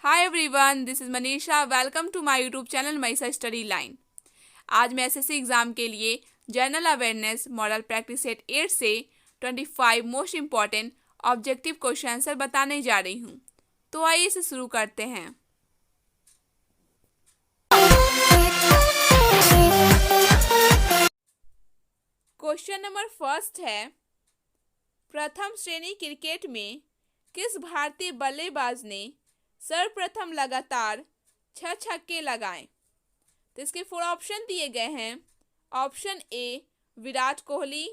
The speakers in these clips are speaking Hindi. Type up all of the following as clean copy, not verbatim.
Hi everyone, this is Manisha. Welcome to my YouTube channel Manisha study line. आज मैं एसएससी एग्ज़ाम के लिए general awareness model practice set 8 से 25 most important objective question answer बताने जा रही हूँ। तो आइए इसे शुरू करते हैं। क्वेश्चन नंबर फर्स्ट है, प्रथम श्रेणी क्रिकेट में किस भारतीय बल्लेबाज ने सर्वप्रथम लगातार 6 छक्के लगाए? तो इसके 4 ऑप्शन दिए गए हैं। Option A Virat Kohli,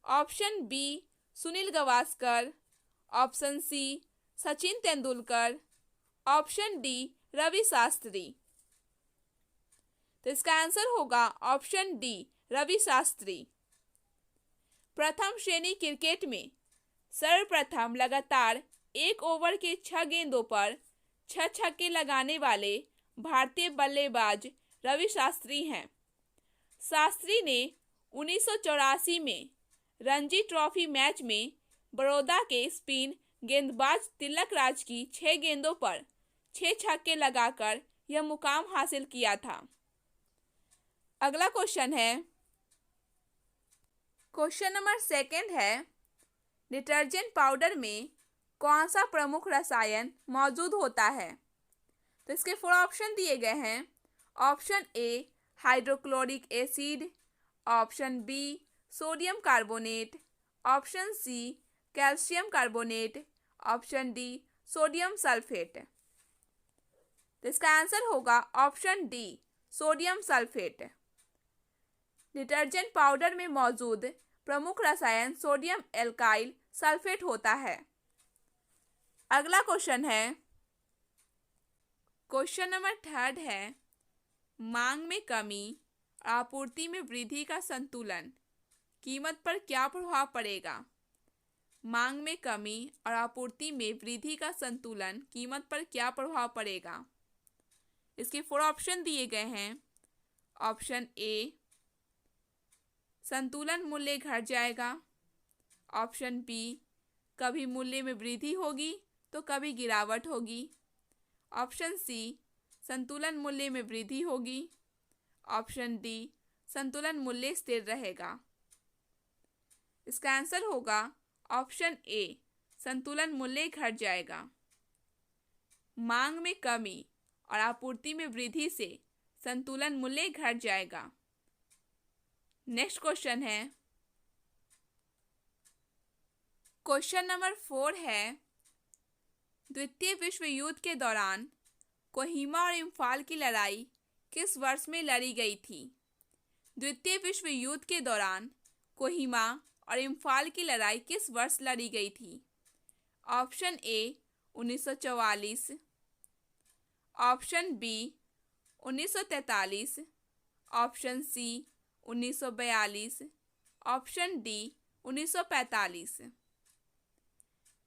option B Sunil Gavaskar, option C Sachin Tendulkar, option D Ravi Shastri. तो इसका आंसर होगा ऑप्शन डी रवि शास्त्री। प्रथम श्रेणी क्रिकेट में सर्वप्रथम लगातार 1 ओवर के 6 गेंदों पर 6 छक्के लगाने वाले भारतीय बल्लेबाज रवि शास्त्री हैं। शास्त्री ने 1984 में रणजी ट्रॉफी मैच में बड़ौदा के स्पिन गेंदबाज तिलक राज की 6 गेंदों पर 6 छक्के लगाकर यह मुकाम हासिल किया था। अगला क्वेश्चन है, क्वेश्चन नंबर सेकंड है, डिटर्जेंट पाउडर में कौन सा प्रमुख रसायन मौजूद होता है? तो इसके 4 ऑप्शन दिए गए हैं। Option A hydrochloric acid, option B sodium carbonate, option C calcium carbonate, option D sodium sulphate. तो इसका आंसर होगा option D sodium sulphate. Detergent powder में मौजूद प्रमुख रसायन सोडियम एल्काइल सल्फेट होता है। अगला क्वेश्चन है, क्वेश्चन नंबर थर्ड है, मांग में कमी और आपूर्ति में वृद्धि का संतुलन कीमत पर क्या प्रभाव पड़ेगा? मांग में कमी और आपूर्ति में वृद्धि का संतुलन कीमत पर क्या प्रभाव पड़ेगा? इसके 4 ऑप्शन दिए गए हैं। ऑप्शन ए संतुलन मूल्य घट जाएगा, ऑप्शन बी कभी मूल्य में वृद्धि होगी तो कभी गिरावट होगी, ऑप्शन सी संतुलन मूल्य में वृद्धि होगी, ऑप्शन डी संतुलन मूल्य स्थिर रहेगा। इसका आंसर होगा ऑप्शन ए संतुलन मूल्य घट जाएगा। मांग में कमी और आपूर्ति में वृद्धि से संतुलन मूल्य घट जाएगा। नेक्स्ट क्वेश्चन है, क्वेश्चन नंबर 4 है, द्वितीय विश्व युद्ध के दौरान कोहिमा और इम्फाल की लड़ाई किस वर्ष में लड़ी गई थी? द्वितीय विश्व युद्ध के दौरान कोहिमा और इम्फाल की लड़ाई किस वर्ष लड़ी गई थी? Option A 1944, option B 1943, option C 1942, option D 1945।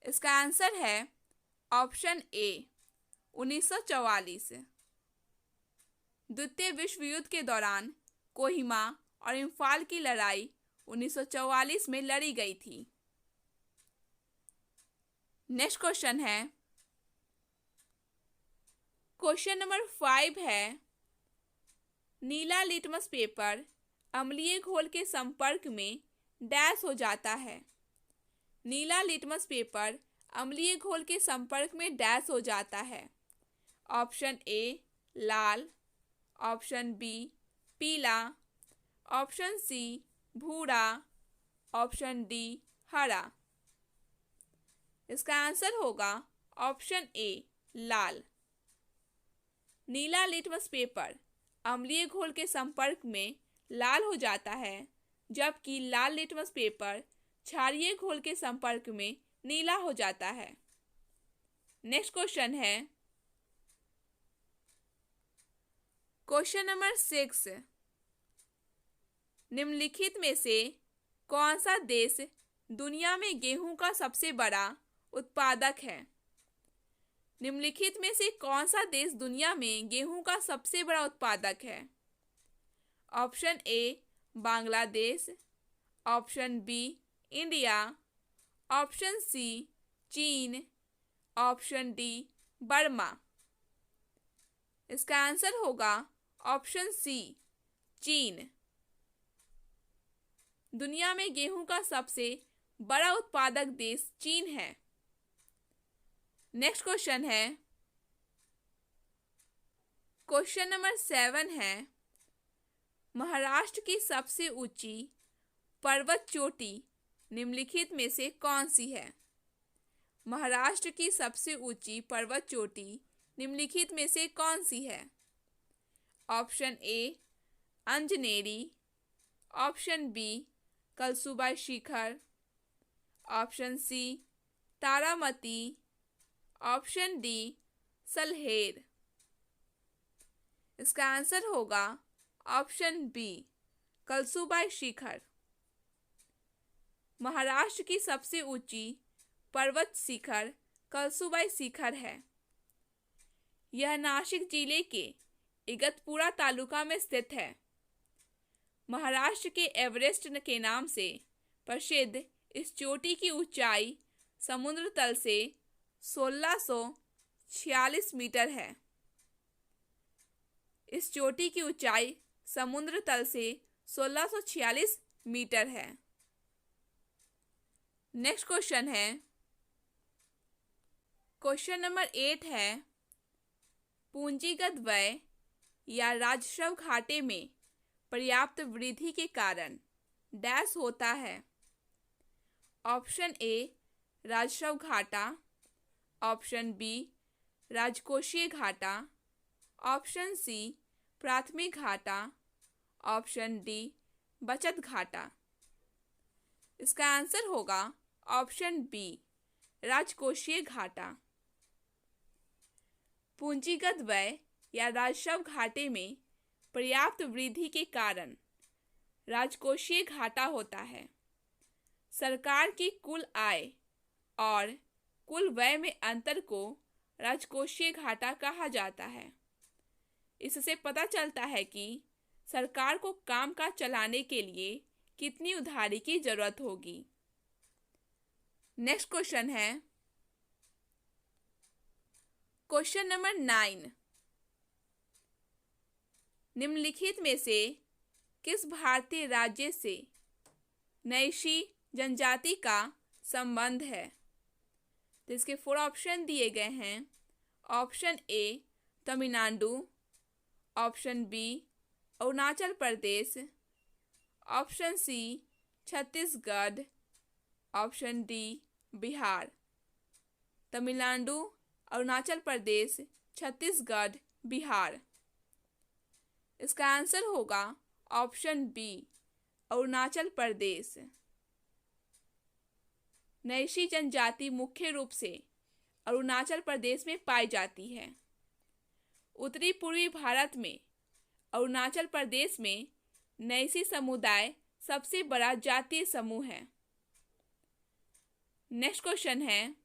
इसका आंसर है ऑप्शन ए 1944। द्वितीय विश्व युद्ध के दौरान कोहिमा और इम्फाल की लड़ाई 1944 में लड़ी गई थी। नेक्स्ट क्वेश्चन है, क्वेश्चन नंबर 5 है, नीला लिटमस पेपर अम्लीय घोल के संपर्क में डैश हो जाता है। नीला लिटमस पेपर अम्लीय घोल के संपर्क में डैश हो जाता है। ऑप्शन ए लाल, ऑप्शन बी पीला, ऑप्शन सी भूरा, ऑप्शन डी हरा। इसका आंसर होगा ऑप्शन ए लाल। नीला लिटमस पेपर अम्लीय घोल के संपर्क में लाल हो जाता है, जबकि लाल लिटमस पेपर क्षारीय घोल के संपर्क में नीला हो जाता है। नेक्स्ट क्वेश्चन है, क्वेश्चन नंबर 6, निम्नलिखित में से कौन सा देश दुनिया में गेहूं का सबसे बड़ा उत्पादक है? निम्नलिखित में से कौन सा देश दुनिया में गेहूं का सबसे बड़ा उत्पादक है? Option A Bangladesh, option B India, option C चीन, ऑप्शन डी बर्मा। इसका आंसर होगा ऑप्शन सी, चीन। दुनिया में गेहूं का सबसे बड़ा उत्पादक देश चीन है। नेक्स्ट क्वेश्चन है, क्वेश्चन नंबर 7 है, महाराष्ट्र की सबसे ऊंची पर्वत चोटी निम्नलिखित में से कौन सी है? महाराष्ट्र की सबसे ऊंची पर्वत चोटी निम्नलिखित में से कौन सी है? Option A Anjaneri, option B Kalsubai शिखर, option C Taramati, option D Salher. इसका आंसर होगा ऑप्शन बी कलसुबाई शिखर। महाराष्ट्र की सबसे ऊंची पर्वत शिखर कलसुबाई शिखर है। यह नाशिक जिले के इगतपुरा तालुका में स्थित है। महाराष्ट्र के एवरेस्ट के नाम से प्रसिद्ध इस चोटी की ऊंचाई समुद्र तल से 1646 मीटर है। इस चोटी की ऊंचाई समुद्र तल से 1646 मीटर है। नेक्स्ट क्वेश्चन है, क्वेश्चन नंबर 8 है, पूंजीगत व्यय या राजस्व घाटे में पर्याप्त वृद्धि के कारण डैश होता है? ऑप्शन ए राजस्व घाटा, ऑप्शन बी राजकोषीय घाटा, ऑप्शन सी प्राथमिक घाटा, ऑप्शन डी बचत घाटा। इसका आंसर होगा ऑप्शन बी राजकोषीय घाटा। पूंजीगत व्यय या राजस्व घाटे में पर्याप्त वृद्धि के कारण राजकोषीय घाटा होता है। सरकार की कुल आय और कुल व्यय में अंतर को राजकोषीय घाटा कहा जाता है। इससे पता चलता है कि सरकार को काम काज चलाने के लिए कितनी उधारी की जरूरत होगी। नेक्स्ट क्वेश्चन है, क्वेश्चन नंबर 9, निम्नलिखित में से किस भारतीय राज्य से नैशी जनजाति का संबंध है? तो इसके 4 ऑप्शन दिए गए हैं। Option A Tamil Nadu, option B Arunachal Pradesh, option C Chhattisgarh, option D Bihar. Tamil Nadu, Arunachal Pradesh, Chhattisgarh, Bihar. इसका आंसर होगा ऑप्शन बी अरुणाचल प्रदेश। नैशी जनजाति मुख्य रूप से अरुणाचल प्रदेश में पाई जाती है। उत्तरी पूर्वी भारत में अरुणाचल प्रदेश में नैशी समुदाय सबसे बड़ा जातीय समूह है। नेक्स्ट क्वेश्चन है,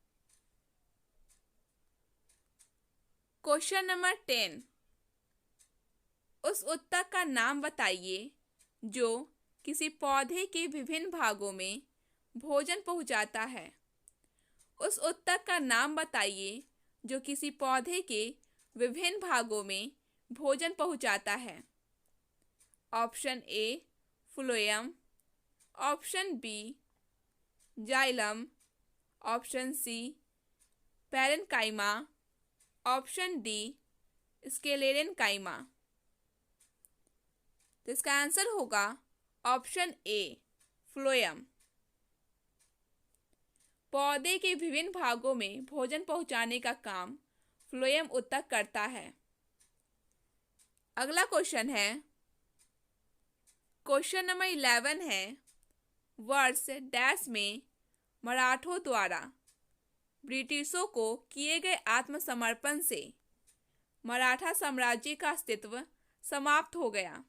क्वेश्चन नंबर 10, उस उत्तक का नाम बताइए जो किसी पौधे के विभिन्न भागों में भोजन पहुंचाता है। उस उत्तक का नाम बताइए जो किसी पौधे के विभिन्न भागों में भोजन पहुंचाता है। Option A phloem, option B xylem, option C parenchyma, option D sclerenchyma. तो इसका आंसर होगा ऑप्शन ए फ्लोएम। पौधे के विभिन्न भागों में भोजन पहुंचाने का काम फ्लोएम उत्तक करता है। अगला क्वेश्चन है, क्वेश्चन नंबर 11 है, वर्ष डैश में मराठों द्वारा ब्रिटिशों को किए गए आत्मसमर्पण से मराठा साम्राज्य का अस्तित्व समाप्त हो गया,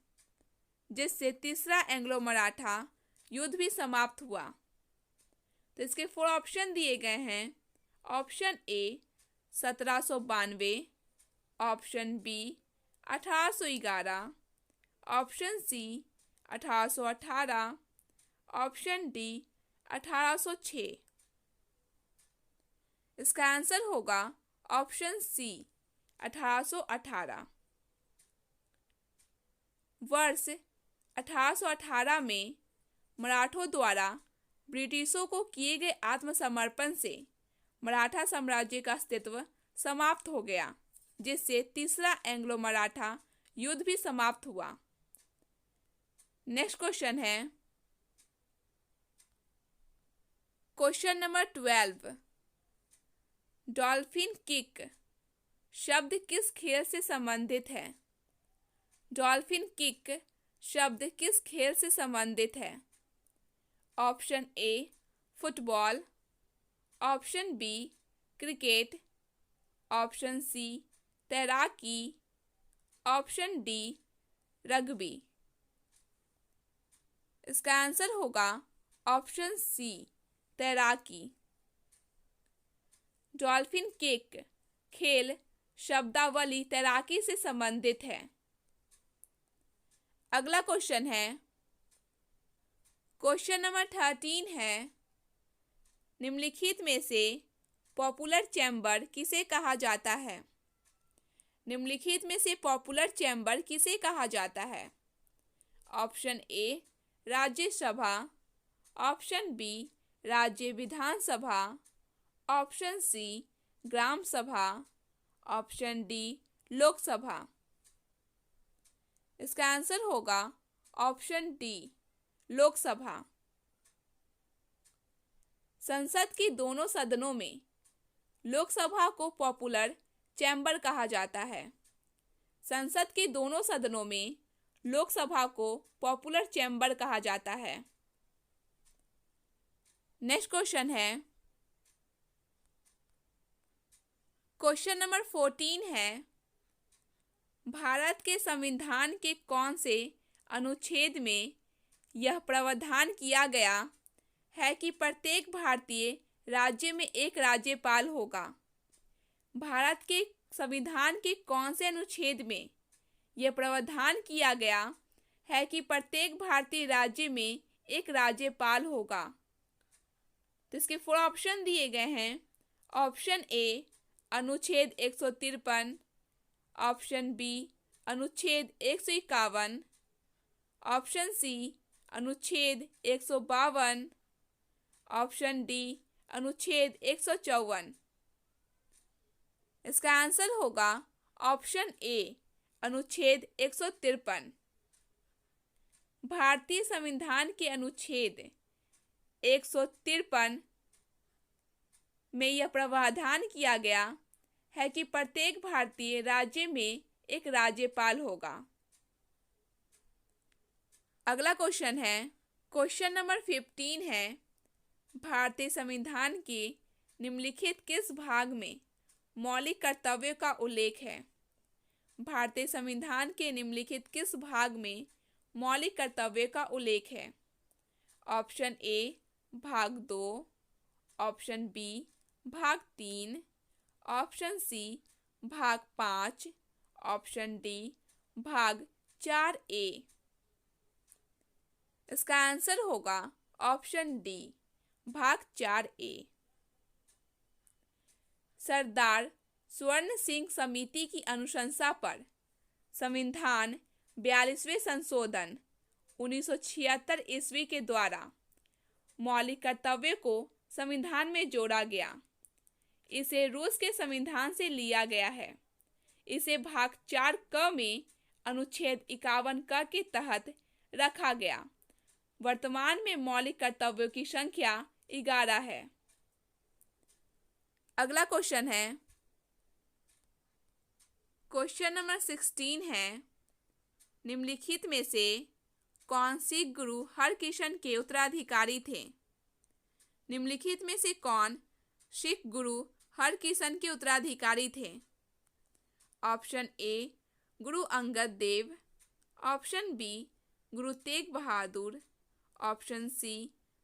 जिससे तीसरा एंग्लो मराठा युद्ध भी समाप्त हुआ। तो इसके 4 ऑप्शन दिए गए हैं। Option A 1792, option B 1811, option C 1818, option D 1806। इसका आंसर होगा ऑप्शन सी 1818। वर्ष 1818 में मराठों द्वारा ब्रिटिशों को किए गए आत्मसमर्पण से मराठा साम्राज्य का अस्तित्व समाप्त हो गया, जिससे तीसरा एंग्लो मराठा युद्ध भी समाप्त हुआ। नेक्स्ट क्वेश्चन है क्वेश्चन नंबर 12। डॉल्फिन किक शब्द किस खेल से संबंधित है? डॉल्फिन किक शब्द किस खेल से संबंधित है? Option A football, option B cricket, option C तैराकी, ऑप्शन डी रग्बी। इसका आंसर होगा ऑप्शन सी तैराकी। डॉल्फिन किक खेल शब्दावली तैराकी से संबंधित है। अगला क्वेश्चन है क्वेश्चन नंबर 13 है निम्नलिखित में से पॉपुलर चैम्बर किसे कहा जाता है? निम्नलिखित में से पॉपुलर चैम्बर किसे कहा जाता है? Option A Rajya Sabha, option B राज्य विधानसभा, ऑप्शन सी ग्राम सभा, ऑप्शन डी लोकसभा। इसका आंसर होगा ऑप्शन डी लोकसभा। संसद की दोनों सदनों में लोकसभा को पॉपुलर चैम्बर कहा जाता है। संसद के दोनों सदनों में लोकसभा को पॉपुलर चैम्बर कहा जाता है। नेक्स्ट क्वेश्चन है क्वेश्चन नंबर 14 है भारत के संविधान के कौन से अनुच्छेद में यह प्रावधान किया गया है कि प्रत्येक भारतीय राज्य में एक राज्यपाल होगा? भारत के संविधान के कौन से अनुच्छेद में यह प्रावधान किया गया है कि प्रत्येक भारतीय राज्य में एक राज्यपाल होगा? तो इसके 4 ऑप्शन दिए गए हैं। ऑप्शन ए अनुच्छेद 153, ऑप्शन बी अनुच्छेद 151, ऑप्शन सी अनुच्छेद 152, ऑप्शन डी अनुच्छेद 154। इसका आंसर होगा ऑप्शन ए अनुच्छेद 153। भारतीय संविधान के अनुच्छेद 153 में यह प्रावधान किया गया है कि प्रत्येक भारतीय राज्य में एक राज्यपाल होगा। अगला क्वेश्चन है क्वेश्चन नंबर 15 है भारतीय संविधान के निम्नलिखित किस भाग में मौलिक कर्तव्यों का उल्लेख है? भारतीय संविधान के निम्नलिखित किस भाग में मौलिक कर्तव्यों का उल्लेख है? ऑप्शन ए भाग 2, ऑप्शन बी भाग 3, ऑप्शन सी भाग 5, ऑप्शन डी भाग 4A। इसका आंसर होगा ऑप्शन डी भाग 4A। सरदार स्वर्ण सिंह समिति की अनुशंसा पर संविधान 42वें संशोधन 1976 ईस्वी के द्वारा मौलिक कर्तव्य को संविधान में जोड़ा गया। इसे रूस के संविधान से लिया गया है। इसे भाग 4 में अनुच्छेद 51 के तहत रखा गया। वर्तमान में मौलिक कर्तव्यों की संख्या 11 है। अगला क्वेश्चन है क्वेश्चन नंबर 16 है निम्नलिखित में से कौन सिख गुरु हरकिशन के उत्तराधिकारी थे? निम्नलिखित में से कौन सिख गुरु हरकिशन के उत्तराधिकारी थे? Option A Guru Angad Dev, option B Guru Tegh Bahadur, option C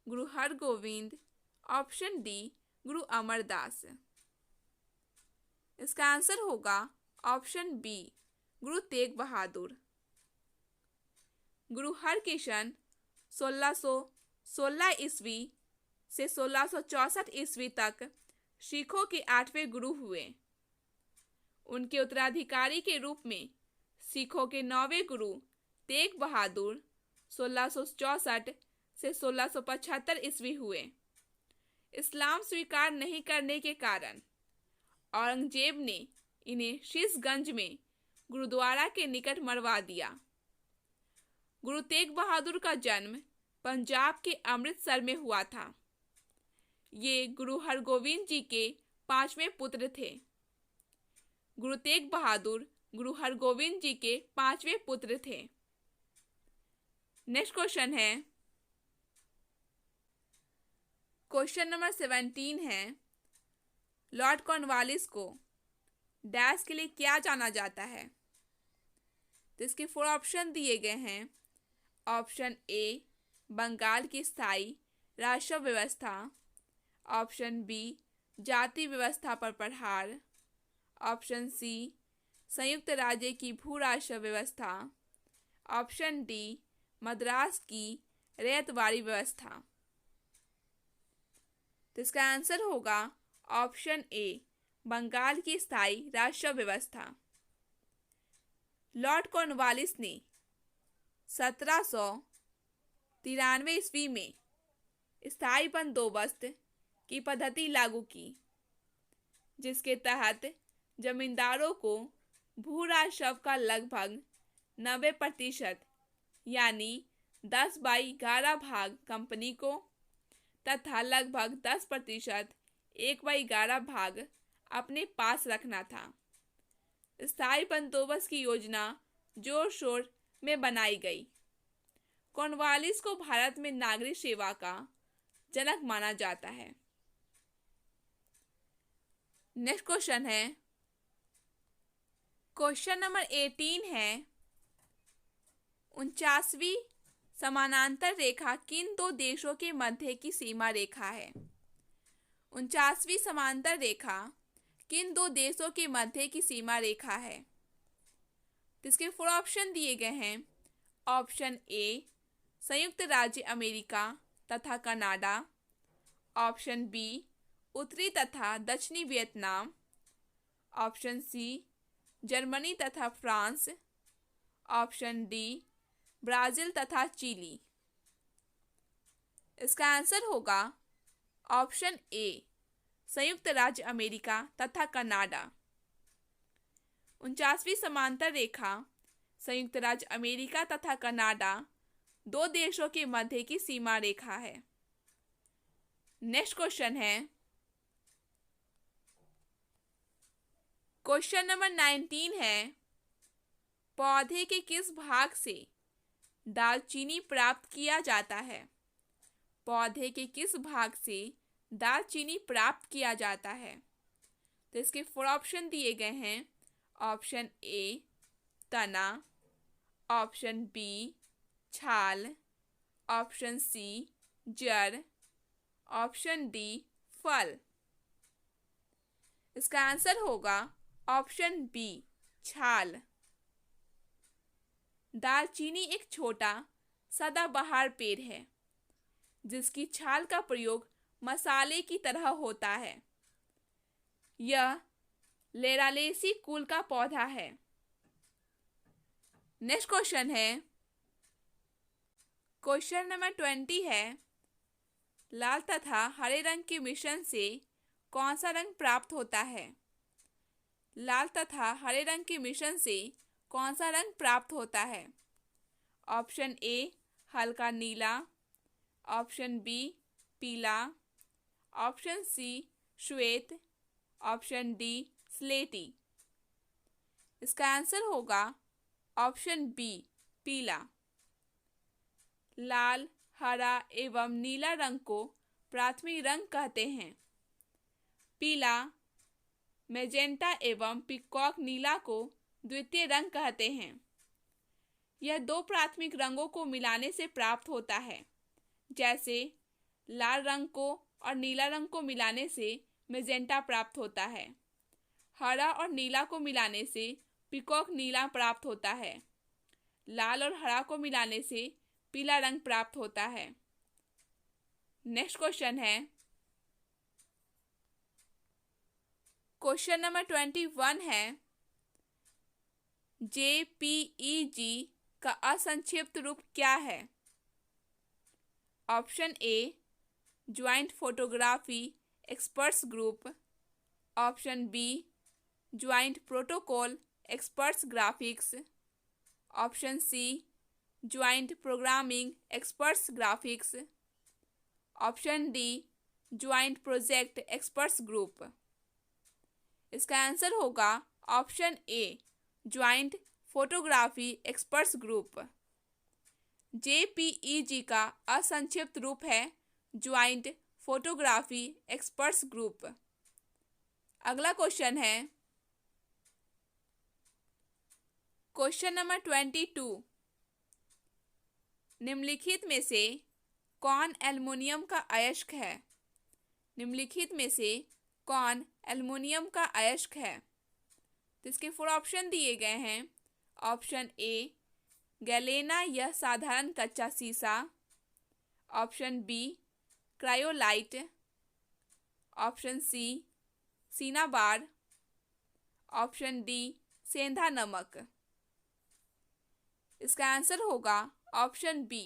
Guru Hargovind, option D गुरु अमरदास। इसका आंसर होगा ऑप्शन बी गुरु तेग बहादुर। गुरु हरकिशन 1616 ईस्वी से 1664 ईस्वी तक सिखों के 8वें गुरु हुए। उनके उत्तराधिकारी के रूप में सिखों के 9वें गुरु तेग बहादुर 1664 से 1675 ईस्वी हुए। इस्लाम स्वीकार नहीं करने के कारण औरंगजेब ने इन्हें शीशगंज में गुरुद्वारा के निकट मरवा दिया। गुरु तेग बहादुर का जन्म पंजाब के अमृतसर में हुआ था। ये गुरु हरगोविंद जी के 5वें पुत्र थे। गुरु तेग बहादुर गुरु हरगोविंद जी के 5वें पुत्र थे। नेक्स्ट क्वेश्चन है, क्वेश्चन नंबर 17 है, लॉर्ड कॉर्नवालिस को डैश के लिए क्या जाना जाता है? तो इसके 4 ऑप्शन दिए गए हैं। ऑप्शन ए, बंगाल की स्थायी राष्ट्र व्यवस्था। ऑप्शन बी, जाति व्यवस्था पर प्रहार। ऑप्शन सी, संयुक्त राज्य की भू राष्ट्र व्यवस्था। ऑप्शन डी, मद्रास की रैयतवाड़ी व्यवस्था। तो इसका आंसर होगा ऑप्शन ए, बंगाल की स्थायी राष्ट्र व्यवस्था। लॉर्ड कॉर्नवालिस ने 1793 ईस्वी में स्थायी बंदोबस्त की पद्धति लागू की, जिसके तहत जमींदारों को भू राजस्व का लगभग 90% यानी 10/11 भाग कंपनी को तथा लगभग 10% 1/11 भाग अपने पास रखना था। स्थायी बंदोबस्त की योजना जोर शोर में बनाई गई। कॉर्नवालिस को भारत में नागरिक सेवा का जनक माना जाता है। नेक्स्ट क्वेश्चन है, क्वेश्चन नंबर 18 है, 49वीं समानांतर रेखा किन 2 देशों के मध्य की सीमा रेखा है? 49वीं समांतर रेखा किन 2 देशों के मध्य की सीमा रेखा है? तो इसके 4 ऑप्शन दिए गए हैं। ऑप्शन ए, संयुक्त राज्य अमेरिका तथा कनाडा। ऑप्शन बी, उत्तरी तथा दक्षिणी वियतनाम। ऑप्शन सी, जर्मनी तथा फ्रांस। ऑप्शन डी, ब्राजील तथा चिली। इसका आंसर होगा ऑप्शन ए, संयुक्त राज्य अमेरिका तथा कनाडा। 49वीं समांतर रेखा संयुक्त राज्य अमेरिका तथा कनाडा 2 देशों के मध्य की सीमा रेखा है। नेक्स्ट क्वेश्चन है, क्वेश्चन नंबर 19 है, पौधे के किस भाग से दालचीनी प्राप्त किया जाता है? पौधे के किस भाग से दालचीनी प्राप्त किया जाता है? तो इसके 4 ऑप्शन दिए गए हैं। ऑप्शन ए, तना। ऑप्शन बी, छाल। ऑप्शन सी, जड़। ऑप्शन डी, फल। इसका आंसर होगा ऑप्शन बी, छाल। दालचीनी एक छोटा सदाबहार पेड़ है जिसकी छाल का प्रयोग मसाले की तरह होता है। यह लेरालेसी कुल का पौधा है। नेक्स्ट क्वेश्चन है, क्वेश्चन नंबर 20 है, लाल तथा हरे रंग के मिश्रण से कौन सा रंग प्राप्त होता है? लाल तथा हरे रंग के मिश्रण से कौन सा रंग प्राप्त होता है? ऑप्शन ए, हल्का नीला। ऑप्शन बी, पीला। ऑप्शन सी, श्वेत। ऑप्शन डी, स्लेटी। इसका आंसर होगा ऑप्शन बी, पीला। लाल, हरा एवं नीला रंग को प्राथमिक रंग कहते हैं। पीला, मैजेंटा एवं पीकॉक नीला को द्वितीय रंग कहते हैं। यह 2 प्राथमिक रंगों को मिलाने से प्राप्त होता है, जैसे लाल रंग को और नीला रंग को मिलाने से मैजेंटा प्राप्त होता है। हरा और नीला को मिलाने से पीकॉक नीला प्राप्त होता है। लाल और हरा को मिलाने से पीला रंग प्राप्त होता है। नेक्स्ट क्वेश्चन है, क्वेश्चन नंबर 21 है, JPEG का असंक्षिप्त रूप क्या है? Option A joint photography experts group, option B joint protocol experts graphics, option C joint programming experts graphics, option D joint project experts group. इसका आंसर होगा option A joint photography experts group. JPEG का असंक्षिप्त रूप है ज्वाइंट फोटोग्राफी एक्सपर्ट्स ग्रुप। अगला क्वेश्चन है क्वेश्चन नंबर 22। निम्नलिखित में से कौन एल्युमिनियम का अयस्क है? निम्नलिखित में से कौन एल्युमिनियम का अयस्क है? तो इसके 4 ऑप्शन दिए गए हैं। ऑप्शन ए गैलेना, यह साधारण कच्चा सीसा, option B cryolite, option C cinnabar, option D सेंधा नमक। इसका आंसर होगा option B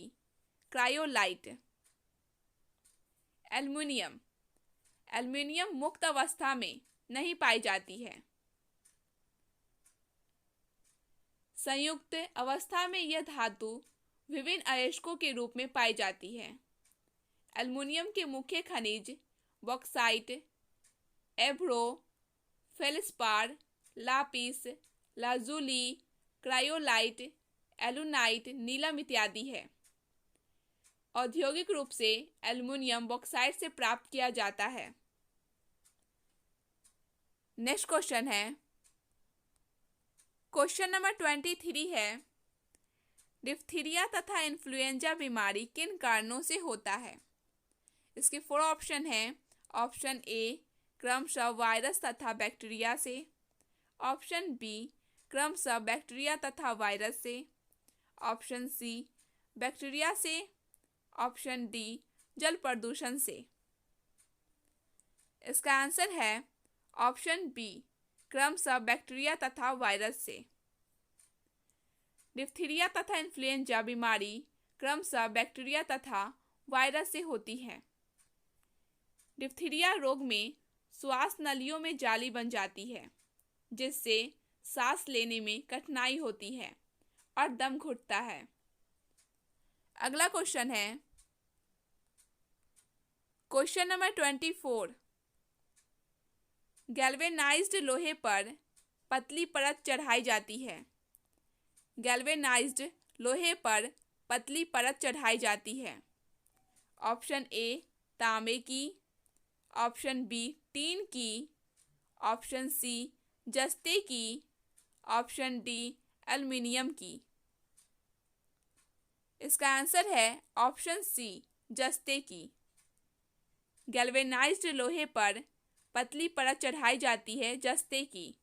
cryolite. Aluminium aluminium मुक्त अवस्था में नहीं पाई जाती है। संयुक्त अवस्था में यह धातु विभिन्न अयस्कों के रूप में पाई जाती है। एल्युमिनियम के मुख्य खनिज बॉक्साइट, एब्रो, feldspar, lapis, lazuli, cryolite, alunite, नीलम इत्यादि है। औद्योगिक रूप से एल्युमिनियम बॉक्साइट से प्राप्त किया जाता है। नेक्स्ट क्वेश्चन है क्वेश्चन नंबर 23 है डिप्थीरिया तथा इन्फ्लुएंजा बीमारी किन कारणों से होता है? इसके 4 ऑप्शन हैं। ऑप्शन ए क्रमशः वायरस तथा बैक्टीरिया से, ऑप्शन बी क्रमशः बैक्टीरिया तथा वायरस से, ऑप्शन सी बैक्टीरिया से, ऑप्शन डी जल प्रदूषण से। इसका आंसर है ऑप्शन बी क्रमशः बैक्टीरिया तथा वायरस से। डिप्थीरिया तथा इन्फ्लुएंजा बीमारी क्रमशः बैक्टीरिया तथा वायरस से होती है। डिप्थीरिया रोग में श्वास नलियों में जाली बन जाती है, जिससे सांस लेने में कठिनाई होती है और दम घुटता है। अगला क्वेश्चन है क्वेश्चन नंबर 24। गैल्वेनाइज्ड लोहे पर पतली परत चढ़ाई जाती है। गैल्वेनाइज्ड लोहे पर पतली परत चढ़ाई जाती है। ऑप्शन ए तांबे की, ऑप्शन बी टीन की, ऑप्शन सी जस्ते की, ऑप्शन डी एल्युमिनियम की। इसका आंसर है ऑप्शन सी जस्ते की। गैल्वेनाइज्ड लोहे पर पतली परत चढ़ाई जाती है जस्ते की।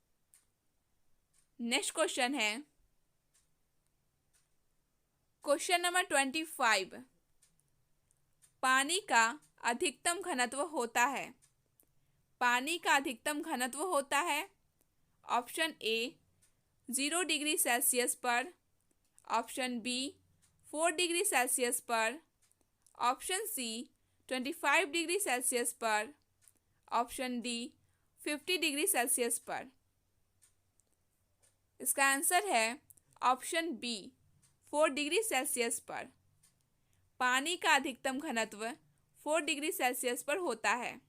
नेक्स्ट क्वेश्चन है क्वेश्चन नंबर 25। पानी का अधिकतम घनत्व होता है। पानी का अधिकतम घनत्व होता है ऑप्शन ए 0 डिग्री सेल्सियस पर, ऑप्शन बी 4 डिग्री सेल्सियस पर, ऑप्शन सी 25 डिग्री सेल्सियस पर, ऑप्शन डी 50 डिग्री सेल्सियस पर। इसका आंसर है ऑप्शन बी 4 डिग्री सेल्सियस पर। पानी का अधिकतम घनत्व 4 डिग्री सेल्सियस पर होता है।